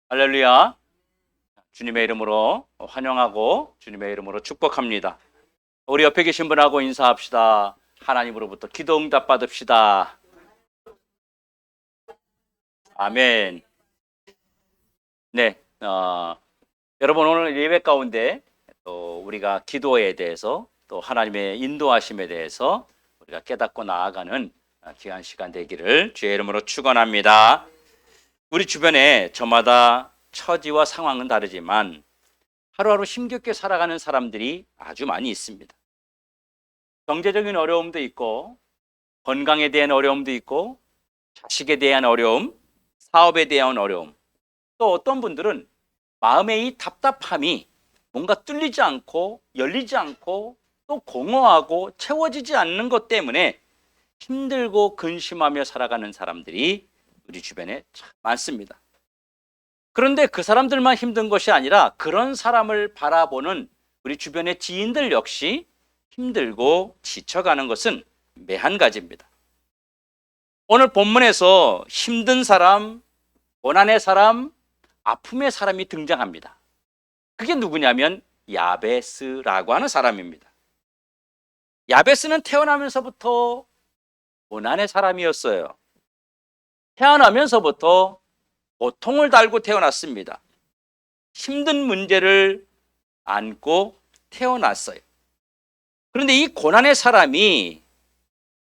할렐루야. 주님의 이름으로 환영하고 주님의 이름으로 축복합니다. 우리 옆에 계신 분하고 인사합시다. 하나님으로부터 기도 응답 받읍시다. 아멘. 네, 여러분 오늘 예배 가운데 또 우리가 기도에 대해서 또 하나님의 인도하심에 대해서 우리가 깨닫고 나아가는 귀한 시간 되기를 주의 이름으로 축원합니다. 우리 주변에 저마다 처지와 상황은 다르지만 하루하루 힘겹게 살아가는 사람들이 아주 많이 있습니다. 경제적인 어려움도 있고, 건강에 대한 어려움도 있고, 자식에 대한 어려움, 사업에 대한 어려움, 또 어떤 분들은 마음의 이 답답함이 뭔가 뚫리지 않고 열리지 않고 또 공허하고 채워지지 않는 것 때문에 힘들고 근심하며 살아가는 사람들이 우리 주변에 참 많습니다. 그런데 그 사람들만 힘든 것이 아니라 그런 사람을 바라보는 우리 주변의 지인들 역시 힘들고 지쳐가는 것은 매한가지입니다. 오늘 본문에서 힘든 사람, 고난의 사람, 아픔의 사람이 등장합니다. 그게 누구냐면 야베스라고 하는 사람입니다. 야베스는 태어나면서부터 고난의 사람이었어요. 태어나면서부터 고통을 달고 태어났습니다. 힘든 문제를 안고 태어났어요. 그런데 이 고난의 사람이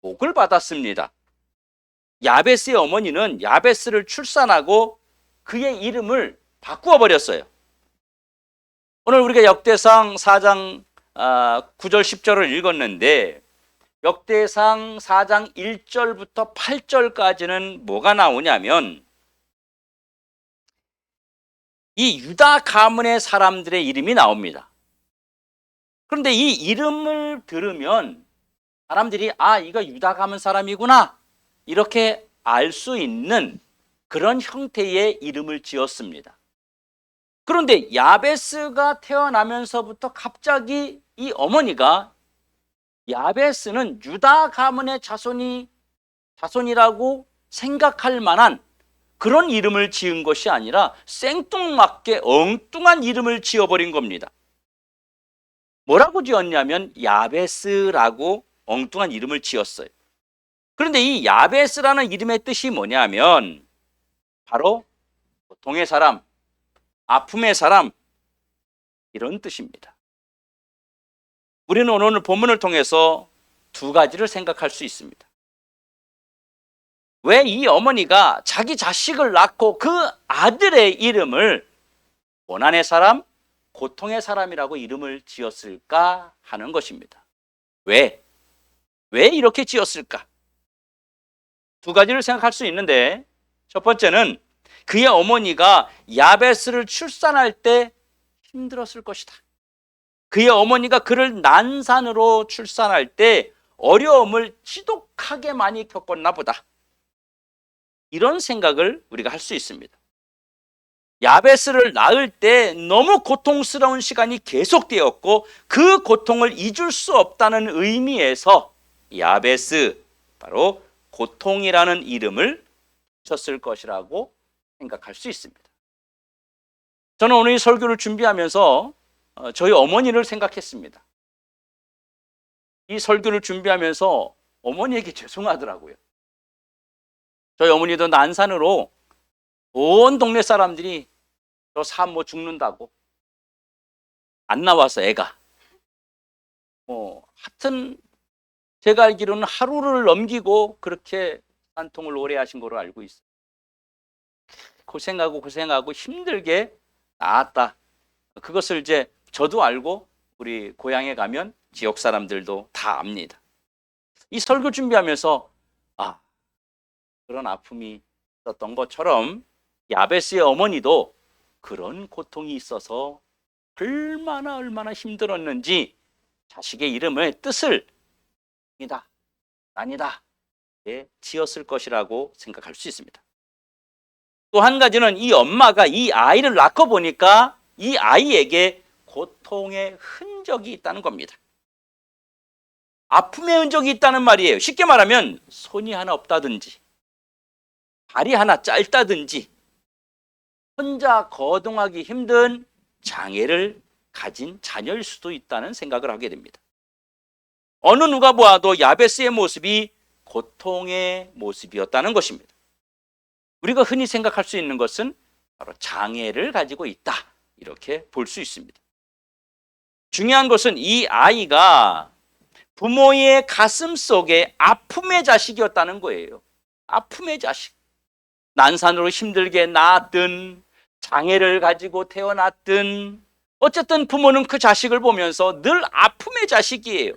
복을 받았습니다. 야베스의 어머니는 야베스를 출산하고 그의 이름을 바꾸어 버렸어요. 오늘 우리가 역대상 4장 9절 10절을 읽었는데 역대상 4장 1절부터 8절까지는 뭐가 나오냐면 이 유다 가문의 사람들의 이름이 나옵니다. 그런데 이 이름을 들으면 사람들이 이거 유다 가문 사람이구나 이렇게 알 수 있는 그런 형태의 이름을 지었습니다. 그런데 야베스가 태어나면서부터 갑자기 이 어머니가 야베스는 유다 가문의 자손이라고 생각할 만한 그런 이름을 지은 것이 아니라 생뚱맞게 엉뚱한 이름을 지어버린 겁니다. 뭐라고 지었냐면 야베스라고 엉뚱한 이름을 지었어요. 그런데 이 야베스라는 이름의 뜻이 뭐냐면 바로 고통의 사람, 아픔의 사람 이런 뜻입니다. 우리는 오늘 본문을 통해서 두 가지를 생각할 수 있습니다. 왜 이 어머니가 자기 자식을 낳고 그 아들의 이름을 고난의 사람, 고통의 사람이라고 이름을 지었을까 하는 것입니다. 왜 이렇게 지었을까? 두 가지를 생각할 수 있는데 첫 번째는 그의 어머니가 야베스를 출산할 때 힘들었을 것이다. 그의 어머니가 그를 난산으로 출산할 때 어려움을 지독하게 많이 겪었나 보다. 이런 생각을 우리가 할 수 있습니다. 야베스를 낳을 때 너무 고통스러운 시간이 계속되었고 그 고통을 잊을 수 없다는 의미에서 야베스, 바로 고통이라는 이름을 붙였을 것이라고 생각할 수 있습니다. 저는 오늘 이 설교를 준비하면서 저희 어머니를 생각했습니다. 이 설교를 준비하면서 어머니에게 죄송하더라고요. 저희 어머니도 난산으로 온 동네 사람들이 저 산모 죽는다고 안 나와서 애가 하여튼 제가 알기로는 하루를 넘기고 그렇게 산통을 오래 하신 걸로 알고 있어요. 고생하고 힘들게 낳았다. 그것을 이제 저도 알고 우리 고향에 가면 지역 사람들도 다 압니다. 이 설교 준비하면서 그런 아픔이 있었던 것처럼 야베스의 어머니도 그런 고통이 있어서 얼마나 힘들었는지 자식의 이름의 뜻을 아니다 지었을 것이라고 생각할 수 있습니다. 또 한 가지는 이 엄마가 이 아이를 낳고 보니까 이 아이에게 고통의 흔적이 있다는 겁니다. 아픔의 흔적이 있다는 말이에요. 쉽게 말하면 손이 하나 없다든지 발이 하나 짧다든지 혼자 거동하기 힘든 장애를 가진 자녀일 수도 있다는 생각을 하게 됩니다. 어느 누가 보아도 야베스의 모습이 고통의 모습이었다는 것입니다. 우리가 흔히 생각할 수 있는 것은 바로 장애를 가지고 있다, 이렇게 볼 수 있습니다. 중요한 것은 이 아이가 부모의 가슴 속에 아픔의 자식이었다는 거예요. 아픔의 자식. 난산으로 힘들게 낳았든 장애를 가지고 태어났든 어쨌든 부모는 그 자식을 보면서 늘 아픔의 자식이에요.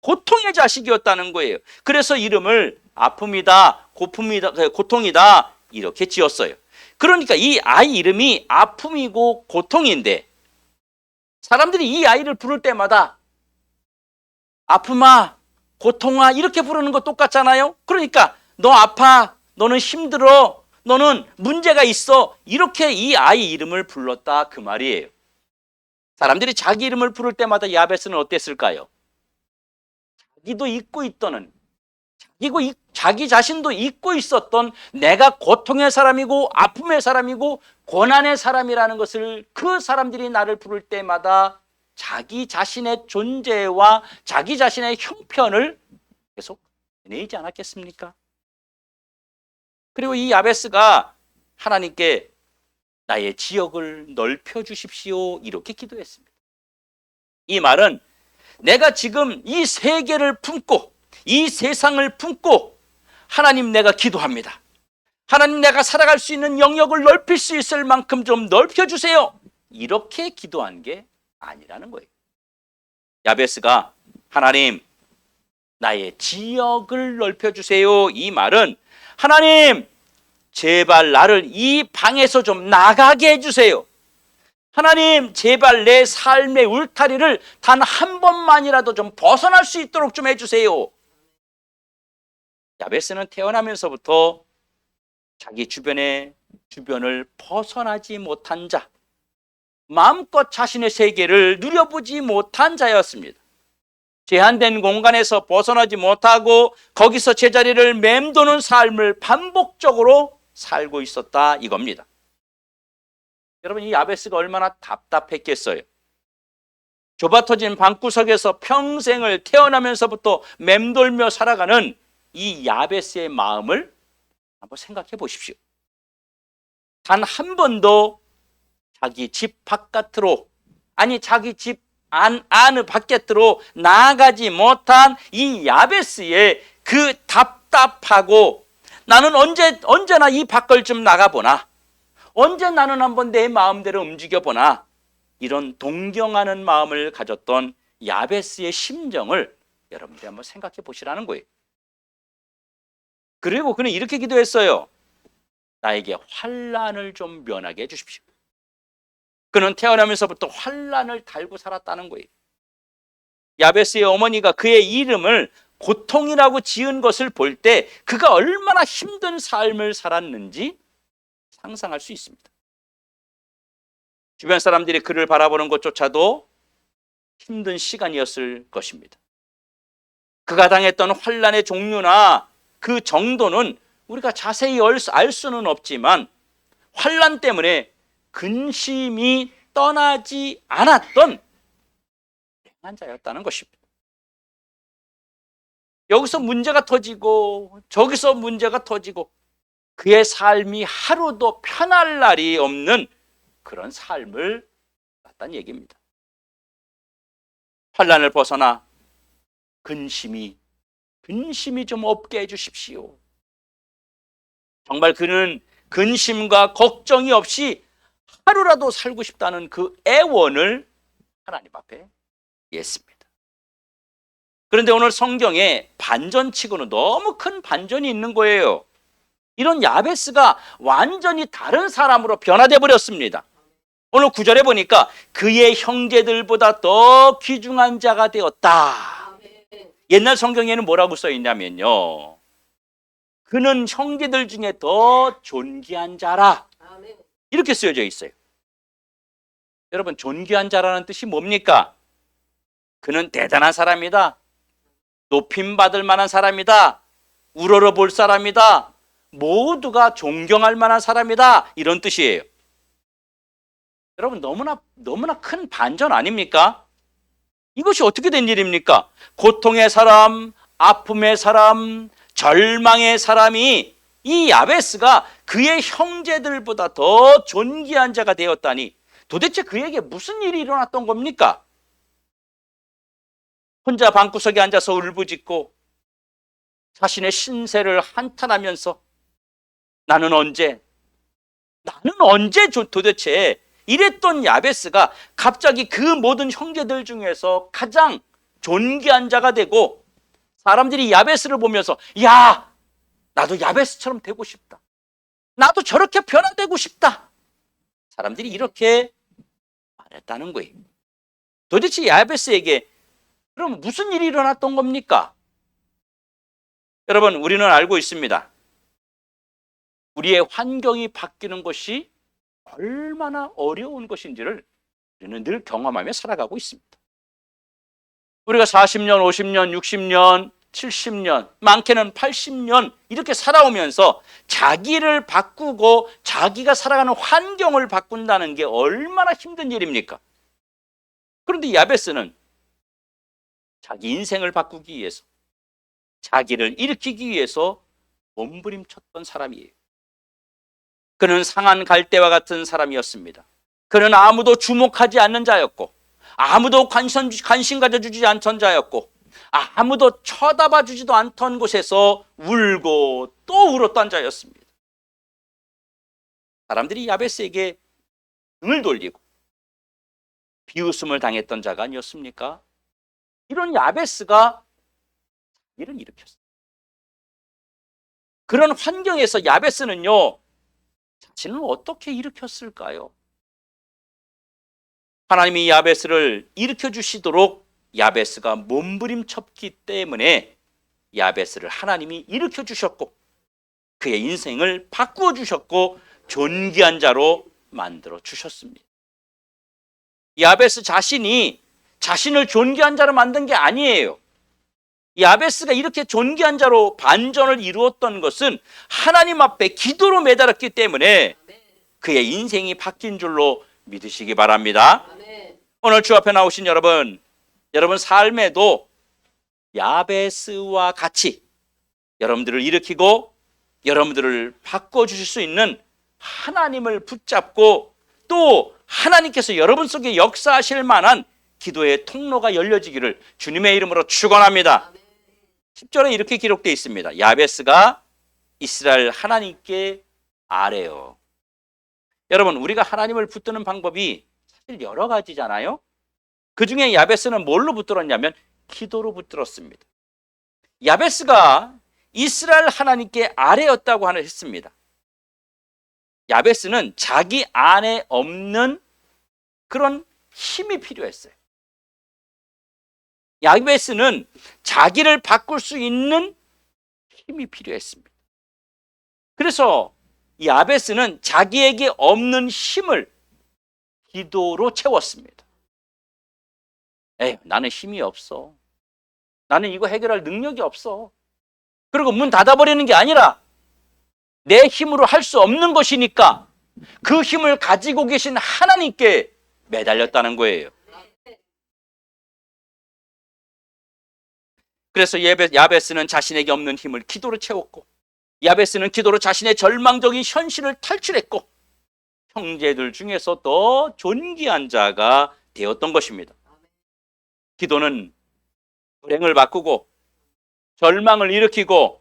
고통의 자식이었다는 거예요. 그래서 이름을 아픔이다, 고통이다 이렇게 지었어요. 그러니까 이 아이 이름이 아픔이고 고통인데 사람들이 이 아이를 부를 때마다 아픔아, 고통아 이렇게 부르는 거 똑같잖아요. 그러니까 너 아파, 너는 힘들어, 너는 문제가 있어 이렇게 이 아이 이름을 불렀다 그 말이에요. 사람들이 자기 이름을 부를 때마다 야베스는 어땠을까요? 자기도 잊고 있던, 자기 자신도 잊고 있었던 내가 고통의 사람이고 아픔의 사람이고 고난의 사람이라는 것을 그 사람들이 나를 부를 때마다 자기 자신의 존재와 자기 자신의 형편을 계속 내지 않았겠습니까? 그리고 이 야베스가 하나님께 나의 지역을 넓혀 주십시오 이렇게 기도했습니다. 이 말은 내가 지금 이 세계를 품고 이 세상을 품고 하나님 내가 기도합니다. 하나님 내가 살아갈 수 있는 영역을 넓힐 수 있을 만큼 좀 넓혀주세요. 이렇게 기도한 게 아니라는 거예요. 야베스가 하나님 나의 지역을 넓혀주세요. 이 말은 하나님 제발 나를 이 방에서 좀 나가게 해주세요. 하나님 제발 내 삶의 울타리를 단 한 번만이라도 좀 벗어날 수 있도록 좀 해주세요. 야베스는 태어나면서부터 자기 주변을 벗어나지 못한 자, 마음껏 자신의 세계를 누려보지 못한 자였습니다. 제한된 공간에서 벗어나지 못하고 거기서 제자리를 맴도는 삶을 반복적으로 살고 있었다 이겁니다. 여러분 이 야베스가 얼마나 답답했겠어요. 좁아터진 방구석에서 평생을 태어나면서부터 맴돌며 살아가는 이 야베스의 마음을 한번 생각해 보십시오. 단 한 번도 자기 집 바깥으로 아니 자기 집 안을 바깥으로 나아가지 못한 이 야베스의 그 답답하고 나는 언제나 이 밖을 좀 나가보나 언제 나는 한번 내 마음대로 움직여보나 이런 동경하는 마음을 가졌던 야베스의 심정을 여러분들이 한번 생각해 보시라는 거예요. 그리고 그는 이렇게 기도했어요. 나에게 환난을 좀 면하게 해주십시오. 그는 태어나면서부터 환난을 달고 살았다는 거예요. 야베스의 어머니가 그의 이름을 고통이라고 지은 것을 볼 때 그가 얼마나 힘든 삶을 살았는지 상상할 수 있습니다. 주변 사람들이 그를 바라보는 것조차도 힘든 시간이었을 것입니다. 그가 당했던 환난의 종류나 그 정도는 우리가 자세히 알 수는 없지만 환난 때문에 근심이 떠나지 않았던 행한 자였다는 것입니다. 여기서 문제가 터지고 저기서 문제가 터지고 그의 삶이 하루도 편할 날이 없는 그런 삶을 살았다는 얘기입니다. 환난을 벗어나 근심이 좀 없게 해주십시오. 정말 그는 근심과 걱정이 없이 하루라도 살고 싶다는 그 애원을 하나님 앞에 했습니다. 그런데 오늘 성경에 반전치고는 너무 큰 반전이 있는 거예요. 이런 야베스가 완전히 다른 사람으로 변화돼 버렸습니다. 오늘 9절에 보니까 그의 형제들보다 더 귀중한 자가 되었다. 옛날 성경에는 뭐라고 써 있냐면요. 그는 형제들 중에 더 존귀한 자라. 이렇게 쓰여져 있어요. 여러분 존귀한 자라는 뜻이 뭡니까? 그는 대단한 사람이다. 높임받을 만한 사람이다. 우러러볼 사람이다. 모두가 존경할 만한 사람이다. 이런 뜻이에요. 여러분 너무나 큰 반전 아닙니까? 이것이 어떻게 된 일입니까? 고통의 사람, 아픔의 사람, 절망의 사람이 이 야베스가 그의 형제들보다 더 존귀한 자가 되었다니 도대체 그에게 무슨 일이 일어났던 겁니까? 혼자 방구석에 앉아서 울부짖고 자신의 신세를 한탄하면서 나는 언제 도대체 이랬던 야베스가 갑자기 그 모든 형제들 중에서 가장 존귀한 자가 되고 사람들이 야베스를 보면서 야, 나도 야베스처럼 되고 싶다. 나도 저렇게 변화되고 싶다. 사람들이 이렇게 말했다는 거예요. 도대체 야베스에게 그럼 무슨 일이 일어났던 겁니까? 여러분, 우리는 알고 있습니다. 우리의 환경이 바뀌는 것이 얼마나 어려운 것인지를 우리는 늘 경험하며 살아가고 있습니다. 우리가 40년, 50년, 60년, 70년, 많게는 80년 이렇게 살아오면서 자기를 바꾸고 자기가 살아가는 환경을 바꾼다는 게 얼마나 힘든 일입니까? 그런데 야베스는 자기 인생을 바꾸기 위해서, 자기를 일으키기 위해서 몸부림쳤던 사람이에요. 그는 상한 갈대와 같은 사람이었습니다. 그는 아무도 주목하지 않는 자였고, 아무도 관심 가져주지 않던 자였고, 아무도 쳐다봐 주지도 않던 곳에서 울고 또 울었던 자였습니다. 사람들이 야베스에게 등을 돌리고 비웃음을 당했던 자가 아니었습니까? 이런 야베스가 일을 일으켰어요. 그런 환경에서 야베스는요, 자신을 어떻게 일으켰을까요? 하나님이 야베스를 일으켜 주시도록 야베스가 몸부림쳤기 때문에 야베스를 하나님이 일으켜 주셨고 그의 인생을 바꾸어 주셨고 존귀한 자로 만들어 주셨습니다. 야베스 자신이 자신을 존귀한 자로 만든 게 아니에요. 야베스가 이렇게 존귀한 자로 반전을 이루었던 것은 하나님 앞에 기도로 매달았기 때문에 그의 인생이 바뀐 줄로 믿으시기 바랍니다. 오늘 주 앞에 나오신 여러분 삶에도 야베스와 같이 여러분들을 일으키고 여러분들을 바꿔주실 수 있는 하나님을 붙잡고 또 하나님께서 여러분 속에 역사하실 만한 기도의 통로가 열려지기를 주님의 이름으로 축원합니다. 10절에 이렇게 기록되어 있습니다. 야베스가 이스라엘 하나님께 아뢰어. 여러분, 우리가 하나님을 붙드는 방법이 사실 여러 가지잖아요. 그 중에 야베스는 뭘로 붙들었냐면 기도로 붙들었습니다. 야베스가 이스라엘 하나님께 아뢰었다고 했습니다. 야베스는 자기 안에 없는 그런 힘이 필요했어요. 야베스는 자기를 바꿀 수 있는 힘이 필요했습니다. 그래서 야베스는 자기에게 없는 힘을 기도로 채웠습니다. 나는 힘이 없어. 나는 이거 해결할 능력이 없어. 그리고 문 닫아버리는 게 아니라 내 힘으로 할 수 없는 것이니까 그 힘을 가지고 계신 하나님께 매달렸다는 거예요. 그래서 야베스는 자신에게 없는 힘을 기도로 채웠고 야베스는 기도로 자신의 절망적인 현실을 탈출했고 형제들 중에서 더 존귀한 자가 되었던 것입니다. 기도는 불행을 바꾸고 절망을 일으키고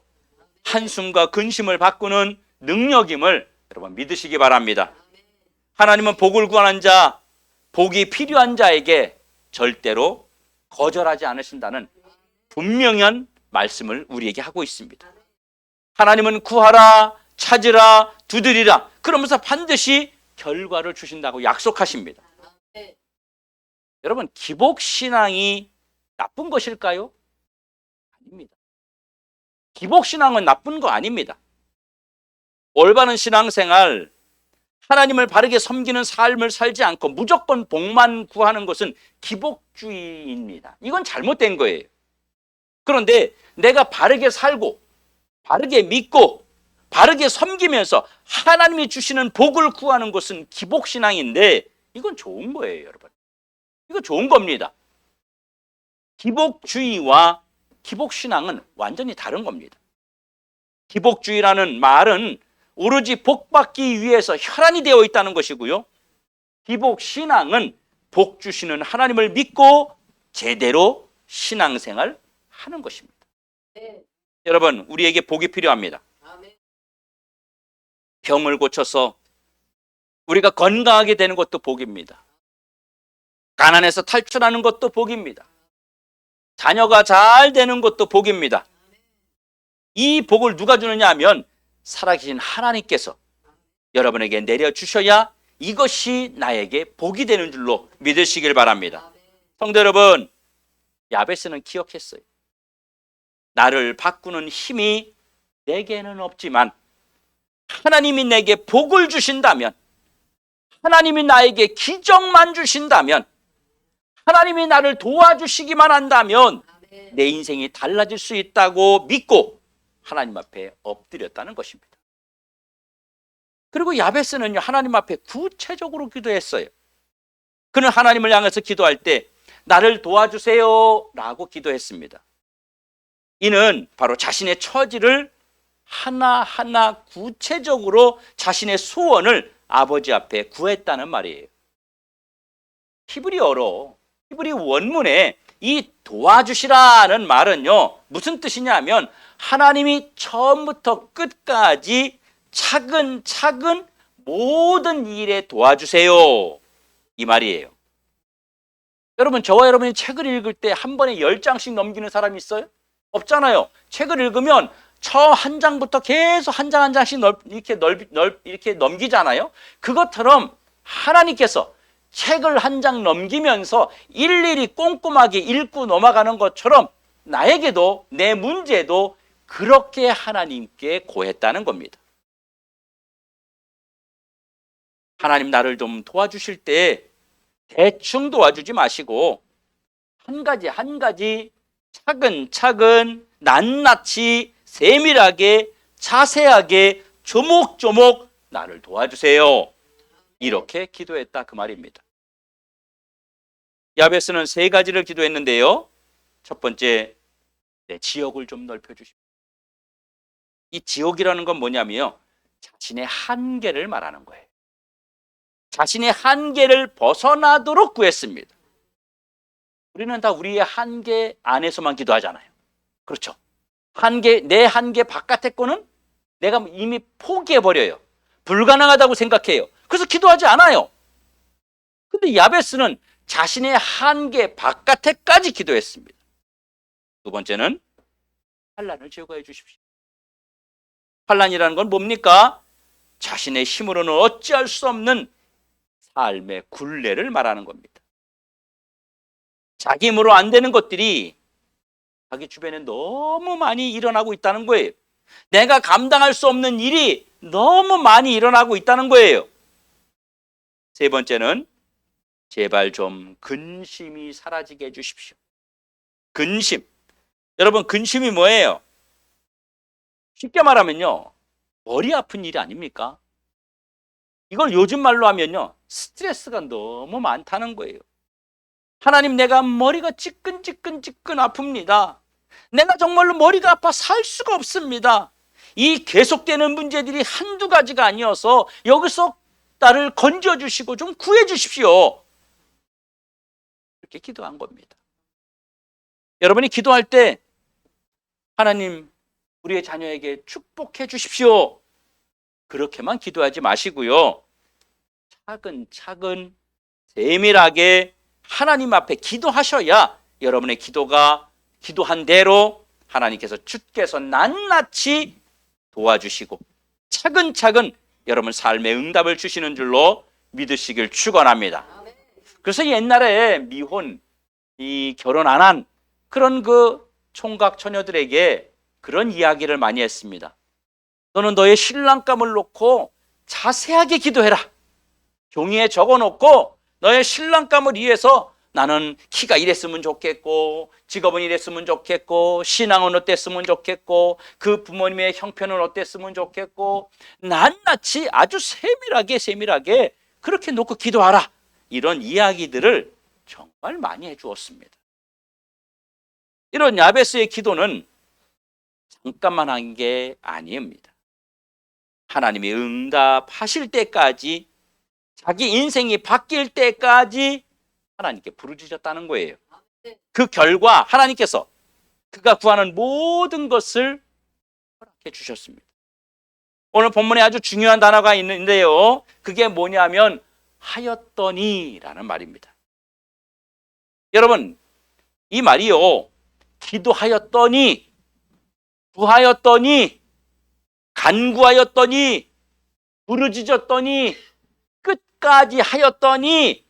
한숨과 근심을 바꾸는 능력임을 여러분 믿으시기 바랍니다. 하나님은 복을 구하는 자, 복이 필요한 자에게 절대로 거절하지 않으신다는 분명한 말씀을 우리에게 하고 있습니다. 하나님은 구하라, 찾으라, 두드리라 그러면서 반드시 결과를 주신다고 약속하십니다. 여러분, 기복신앙이 나쁜 것일까요? 아닙니다. 기복신앙은 나쁜 거 아닙니다. 올바른 신앙생활, 하나님을 바르게 섬기는 삶을 살지 않고 무조건 복만 구하는 것은 기복주의입니다. 이건 잘못된 거예요. 그런데 내가 바르게 살고 바르게 믿고 바르게 섬기면서 하나님이 주시는 복을 구하는 것은 기복신앙인데 이건 좋은 거예요, 여러분. 이거 좋은 겁니다. 기복주의와 기복신앙은 완전히 다른 겁니다. 기복주의라는 말은 오로지 복받기 위해서 혈안이 되어 있다는 것이고요. 기복신앙은 복 주시는 하나님을 믿고 제대로 신앙생활 하는 것입니다. 네. 여러분, 우리에게 복이 필요합니다. 아멘. 병을 고쳐서 우리가 건강하게 되는 것도 복입니다. 가난에서 탈출하는 것도 복입니다. 자녀가 잘 되는 것도 복입니다. 이 복을 누가 주느냐 하면 살아계신 하나님께서 여러분에게 내려주셔야 이것이 나에게 복이 되는 줄로 믿으시길 바랍니다. 성도 여러분, 야베스는 기억했어요. 나를 바꾸는 힘이 내게는 없지만 하나님이 내게 복을 주신다면, 하나님이 나에게 기적만 주신다면, 하나님이 나를 도와주시기만 한다면 내 인생이 달라질 수 있다고 믿고 하나님 앞에 엎드렸다는 것입니다. 그리고 야베스는요, 하나님 앞에 구체적으로 기도했어요. 그는 하나님을 향해서 기도할 때 나를 도와주세요 라고 기도했습니다. 이는 바로 자신의 처지를 하나하나 구체적으로 자신의 소원을 아버지 앞에 구했다는 말이에요. 히브리 원문에 이 도와주시라는 말은요, 무슨 뜻이냐면 하나님이 처음부터 끝까지 차근차근 모든 일에 도와주세요, 이 말이에요. 여러분, 저와 여러분이 책을 읽을 때 한 번에 10장씩 넘기는 사람이 있어요? 없잖아요. 책을 읽으면 처음 한 장부터 계속 한 장 한 장씩 이렇게 넘기잖아요. 그것처럼 하나님께서 책을 한 장 넘기면서 일일이 꼼꼼하게 읽고 넘어가는 것처럼 나에게도, 내 문제도 그렇게 하나님께 고했다는 겁니다. 하나님 나를 좀 도와주실 때 대충 도와주지 마시고 한 가지 한 가지 차근차근 낱낱이 세밀하게 자세하게 조목조목 나를 도와주세요, 이렇게 기도했다, 그 말입니다. 야베스는 3가지를 기도했는데요. 첫 번째, 내 지역을 좀 넓혀주십시오. 이 지역이라는 건 뭐냐면요, 자신의 한계를 말하는 거예요. 자신의 한계를 벗어나도록 구했습니다. 우리는 다 우리의 한계 안에서만 기도하잖아요. 그렇죠? 내 한계 바깥의 거는 내가 이미 포기해버려요. 불가능하다고 생각해요. 그래서 기도하지 않아요. 근데 야베스는 자신의 한계 바깥에까지 기도했습니다. 두 번째는 환난을 제거해 주십시오. 환난이라는 건 뭡니까? 자신의 힘으로는 어찌할 수 없는 삶의 굴레를 말하는 겁니다. 자기 힘으로 안 되는 것들이 자기 주변에 너무 많이 일어나고 있다는 거예요. 내가 감당할 수 없는 일이 너무 많이 일어나고 있다는 거예요. 세 번째는 제발 좀 근심이 사라지게 해주십시오. 근심. 여러분, 근심이 뭐예요? 쉽게 말하면요, 머리 아픈 일이 아닙니까? 이걸 요즘 말로 하면요, 스트레스가 너무 많다는 거예요. 하나님, 내가 머리가 찌끈찌끈 아픕니다. 내가 정말로 머리가 아파 살 수가 없습니다. 이 계속되는 문제들이 한두 가지가 아니어서 여기서 나를 건져주시고 좀 구해주십시오. 이렇게 기도한 겁니다. 여러분이 기도할 때 하나님, 우리의 자녀에게 축복해 주십시오, 그렇게만 기도하지 마시고요, 차근차근 세밀하게 하나님 앞에 기도하셔야 여러분의 기도가 기도한 대로 하나님께서 주께서 낱낱이 도와주시고 차근차근 여러분 삶의 응답을 주시는 줄로 믿으시길 축원합니다. 그래서 옛날에 미혼, 결혼 안 한 그런 그 총각 처녀들에게 그런 이야기를 많이 했습니다. 너는 너의 신랑감을 놓고 자세하게 기도해라. 종이에 적어놓고 너의 신랑감을 위해서 나는 키가 이랬으면 좋겠고, 직업은 이랬으면 좋겠고, 신앙은 어땠으면 좋겠고, 그 부모님의 형편은 어땠으면 좋겠고, 낱낱이 아주 세밀하게 그렇게 놓고 기도하라, 이런 이야기들을 정말 많이 해주었습니다. 이런 야베스의 기도는 잠깐만 한 게 아닙니다. 하나님이 응답하실 때까지, 자기 인생이 바뀔 때까지 하나님께 부르짖었다는 거예요. 그 결과 하나님께서 그가 구하는 모든 것을 허락해 주셨습니다. 오늘 본문에 아주 중요한 단어가 있는데요. 그게 뭐냐면 하였더니라는 말입니다. 여러분, 이 말이요, 기도하였더니, 구하였더니, 간구하였더니, 부르짖었더니, 끝까지 하였더니,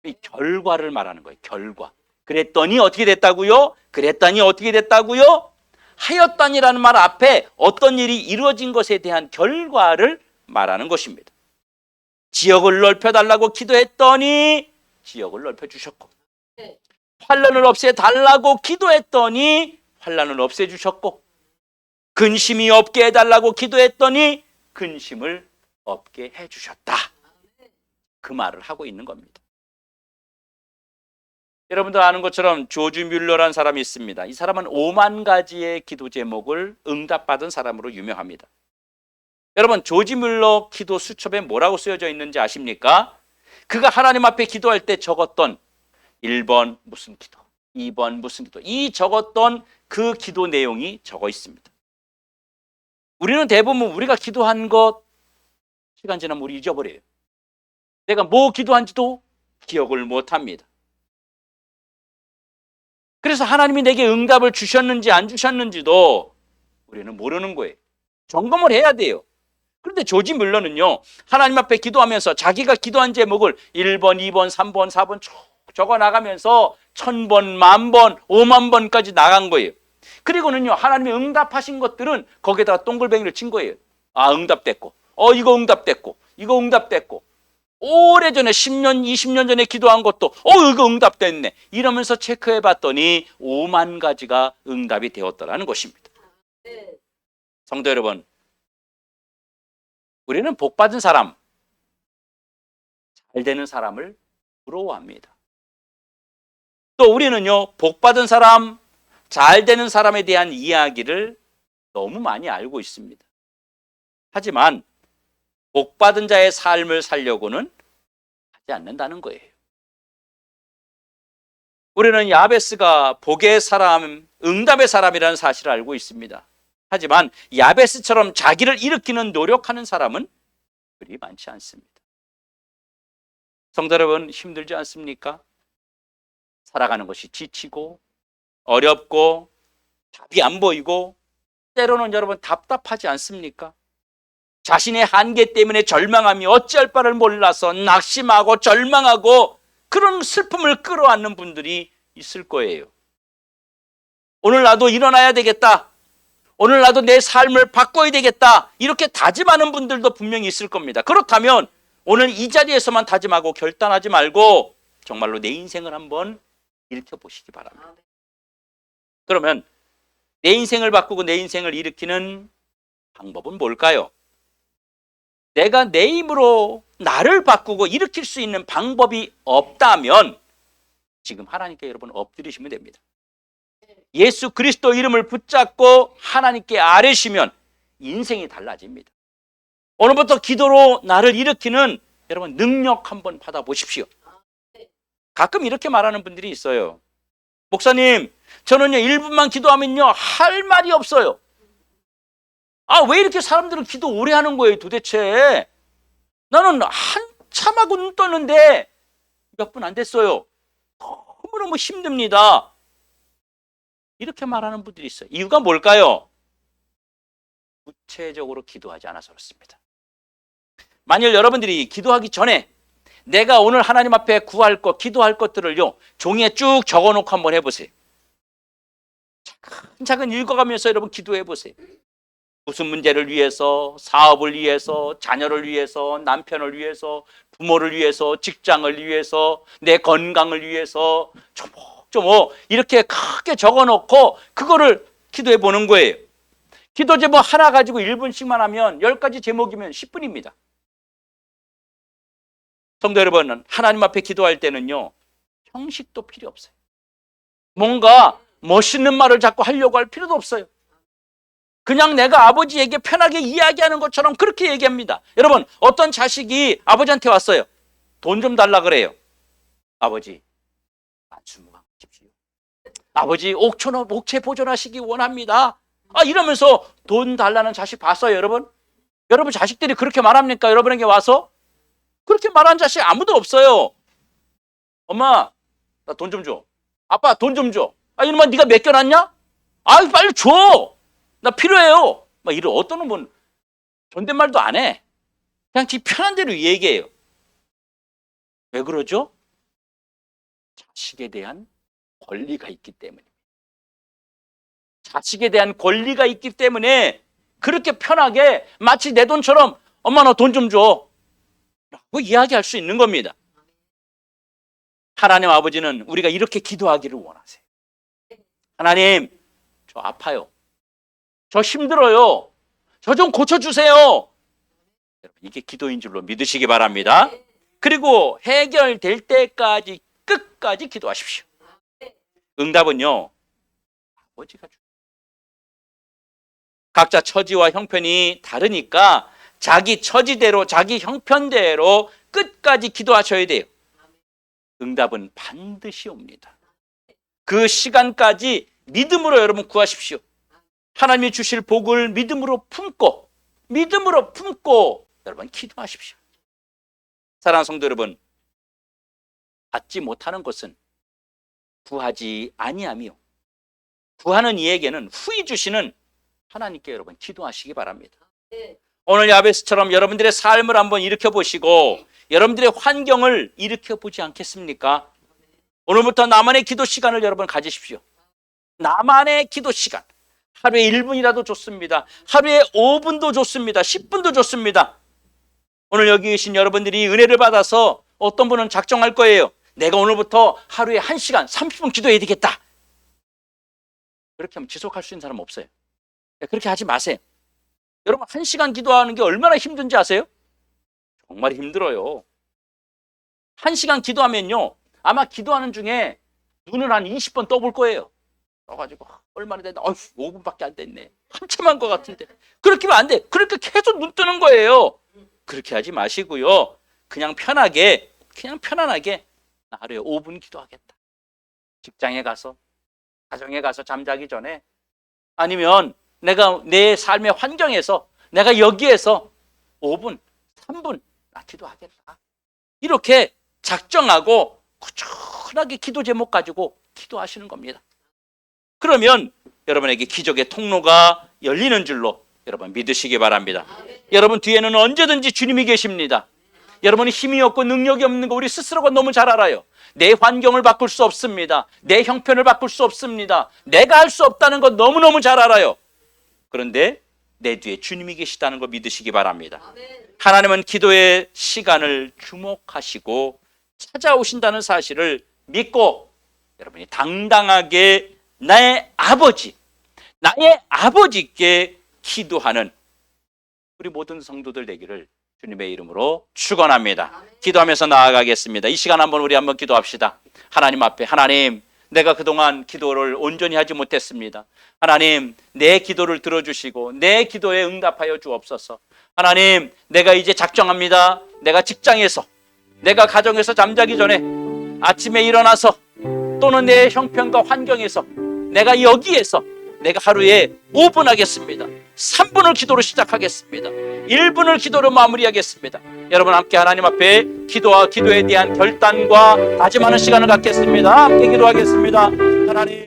이 결과를 말하는 거예요. 결과. 그랬더니 어떻게 됐다고요? 그랬더니 어떻게 됐다고요? 하였더니라는 말 앞에 어떤 일이 이루어진 것에 대한 결과를 말하는 것입니다. 지역을 넓혀달라고 기도했더니 지역을 넓혀주셨고, 환난을 없애달라고 기도했더니 환난을 없애주셨고, 근심이 없게 해달라고 기도했더니 근심을 없게 해주셨다. 그 말을 하고 있는 겁니다. 여러분들 아는 것처럼 조지 뮬러라는 사람이 있습니다. 이 사람은 5만 가지의 기도 제목을 응답받은 사람으로 유명합니다. 여러분, 조지 뮬러 기도 수첩에 뭐라고 쓰여져 있는지 아십니까? 그가 하나님 앞에 기도할 때 적었던 1번 무슨 기도, 2번 무슨 기도, 이 적었던 그 기도 내용이 적어 있습니다. 우리는 대부분 우리가 기도한 것 시간 지나면 우리 잊어버려요. 내가 뭐 기도한지도 기억을 못합니다. 그래서 하나님이 내게 응답을 주셨는지 안 주셨는지도 우리는 모르는 거예요. 점검을 해야 돼요. 그런데 조지 뮬러는요, 하나님 앞에 기도하면서 자기가 기도한 제목을 1번, 2번, 3번, 4번 쭉 적어 나가면서 1000번, 10,000번, 50,000번까지 나간 거예요. 그리고는요, 하나님이 응답하신 것들은 거기에다가 동글뱅이를 친 거예요. 아, 응답됐고, 이거 응답됐고, 이거 응답됐고, 오래전에 10년, 20년 전에 기도한 것도 이거 응답됐네, 이러면서 체크해 봤더니 5만 가지가 응답이 되었더라는 것입니다. 성도 여러분, 우리는 복받은 사람, 잘 되는 사람을 부러워합니다. 또 우리는요, 복받은 사람, 잘 되는 사람에 대한 이야기를 너무 많이 알고 있습니다. 하지만 복받은 자의 삶을 살려고는 하지 않는다는 거예요. 우리는 야베스가 복의 사람, 응답의 사람이라는 사실을 알고 있습니다. 하지만 야베스처럼 자기를 일으키는 노력하는 사람은 그리 많지 않습니다. 성도 여러분, 힘들지 않습니까? 살아가는 것이 지치고 어렵고 답이 안 보이고 때로는 여러분 답답하지 않습니까? 자신의 한계 때문에 절망함이 어찌할 바를 몰라서 낙심하고 절망하고 그런 슬픔을 끌어안는 분들이 있을 거예요. 오늘 나도 일어나야 되겠다, 오늘 나도 내 삶을 바꿔야 되겠다, 이렇게 다짐하는 분들도 분명히 있을 겁니다. 그렇다면 오늘 이 자리에서만 다짐하고 결단하지 말고 정말로 내 인생을 한번 일으켜보시기 바랍니다. 그러면 내 인생을 바꾸고 내 인생을 일으키는 방법은 뭘까요? 내가 내 힘으로 나를 바꾸고 일으킬 수 있는 방법이 없다면 지금 하나님께 여러분 엎드리시면 됩니다. 예수 그리스도 이름을 붙잡고 하나님께 아뢰시면 인생이 달라집니다. 오늘부터 기도로 나를 일으키는 여러분 능력 한번 받아보십시오. 가끔 이렇게 말하는 분들이 있어요. 목사님, 저는요 1분만 기도하면요 할 말이 없어요. 왜 이렇게 사람들은 기도 오래 하는 거예요 도대체? 나는 한참 하고 눈 떴는데 몇 분 안 됐어요. 너무너무 힘듭니다. 이렇게 말하는 분들이 있어요. 이유가 뭘까요? 구체적으로 기도하지 않아서 그렇습니다. 만일 여러분들이 기도하기 전에 내가 오늘 하나님 앞에 구할 것, 기도할 것들을요 종이에 쭉 적어놓고 한번 해보세요. 차근차근 읽어가면서 여러분 기도해 보세요. 무슨 문제를 위해서, 사업을 위해서, 자녀를 위해서, 남편을 위해서, 부모를 위해서, 직장을 위해서, 내 건강을 위해서 조목조목 이렇게 크게 적어놓고 그거를 기도해 보는 거예요. 기도 제목 하나 가지고 1분씩만 하면 10가지 제목이면 10분입니다. 성도 여러분, 하나님 앞에 기도할 때는요, 형식도 필요 없어요. 뭔가 멋있는 말을 자꾸 하려고 할 필요도 없어요. 그냥 내가 아버지에게 편하게 이야기하는 것처럼 그렇게 얘기합니다. 여러분, 어떤 자식이 아버지한테 왔어요. 돈 좀 달라 그래요. 아버지, 만수무강 하십시오. 아버지, 옥체 보존하시기 원합니다. 이러면서 돈 달라는 자식 봤어요, 여러분? 여러분 자식들이 그렇게 말합니까? 여러분에게 와서? 그렇게 말하는 자식 아무도 없어요. 엄마, 나 돈 좀 줘. 아빠, 돈 좀 줘. 이놈아, 네가 맡겨놨냐? 빨리 줘. 나 필요해요. 이런 어떤 놈은 존댓말도 안 해. 그냥 지 편한 대로 얘기해요. 왜 그러죠? 자식에 대한 권리가 있기 때문입니다. 자식에 대한 권리가 있기 때문에 그렇게 편하게 마치 내 돈처럼 엄마 너 돈 좀 줘 라고 이야기할 수 있는 겁니다. 하나님 아버지는 우리가 이렇게 기도하기를 원하세요. 하나님, 저 아파요. 저 힘들어요. 저 좀 고쳐주세요. 여러분, 이게 기도인 줄로 믿으시기 바랍니다. 그리고 해결될 때까지 끝까지 기도하십시오. 응답은요, 아버지가 주세요. 각자 처지와 형편이 다르니까 자기 처지대로, 자기 형편대로 끝까지 기도하셔야 돼요. 응답은 반드시 옵니다. 그 시간까지 믿음으로 여러분 구하십시오. 하나님이 주실 복을 믿음으로 품고 여러분 기도하십시오. 사랑하는 성도 여러분, 받지 못하는 것은 구하지 아니하며 구하는 이에게는 후히 주시는 하나님께 여러분 기도하시기 바랍니다. 오늘 야베스처럼 여러분들의 삶을 한번 일으켜보시고 여러분들의 환경을 일으켜보지 않겠습니까? 오늘부터 나만의 기도 시간을 여러분 가지십시오. 나만의 기도 시간. 하루에 1분이라도 좋습니다. 하루에 5분도 좋습니다. 10분도 좋습니다. 오늘 여기 계신 여러분들이 은혜를 받아서 어떤 분은 작정할 거예요. 내가 오늘부터 하루에 1시간 30분 기도해야 되겠다. 그렇게 하면 지속할 수 있는 사람 없어요. 그렇게 하지 마세요. 여러분 1시간 기도하는 게 얼마나 힘든지 아세요? 정말 힘들어요. 1시간 기도하면요, 아마 기도하는 중에 눈을 한 20번 떠볼 거예요. 떠가지고 얼마나 됐나? 5분밖에 안 됐네. 한참 한 것 같은데. 그렇게 하면 안 돼. 그렇게 계속 눈 뜨는 거예요. 그렇게 하지 마시고요. 그냥 편안하게 나 하루에 5분 기도하겠다. 직장에 가서, 가정에 가서 잠자기 전에, 아니면 내가 내 삶의 환경에서 내가 여기에서 5분, 3분 나 기도하겠다. 이렇게 작정하고 꾸준하게 기도 제목 가지고 기도하시는 겁니다. 그러면 여러분에게 기적의 통로가 열리는 줄로 여러분 믿으시기 바랍니다. 여러분 뒤에는 언제든지 주님이 계십니다. 여러분이 힘이 없고 능력이 없는 거 우리 스스로가 너무 잘 알아요. 내 환경을 바꿀 수 없습니다. 내 형편을 바꿀 수 없습니다. 내가 할 수 없다는 거 너무너무 잘 알아요. 그런데 내 뒤에 주님이 계시다는 거 믿으시기 바랍니다. 하나님은 기도의 시간을 주목하시고 찾아오신다는 사실을 믿고 여러분이 당당하게 나의 아버지께 기도하는 우리 모든 성도들 되기를 주님의 이름으로 축원합니다. 기도하면서 나아가겠습니다. 이 시간 우리 한번 기도합시다. 하나님 앞에, 하나님, 내가 그동안 기도를 온전히 하지 못했습니다. 하나님, 내 기도를 들어주시고 내 기도에 응답하여 주옵소서. 하나님, 내가 이제 작정합니다. 내가 직장에서, 내가 가정에서 잠자기 전에 아침에 일어나서 또는 내 형편과 환경에서 내가 여기에서 내가 하루에 5분 하겠습니다. 3분을 기도로 시작하겠습니다. 1분을 기도로 마무리하겠습니다. 여러분 함께 하나님 앞에 기도와 기도에 대한 결단과 다짐하는 시간을 갖겠습니다. 함께 기도하겠습니다. 하나님.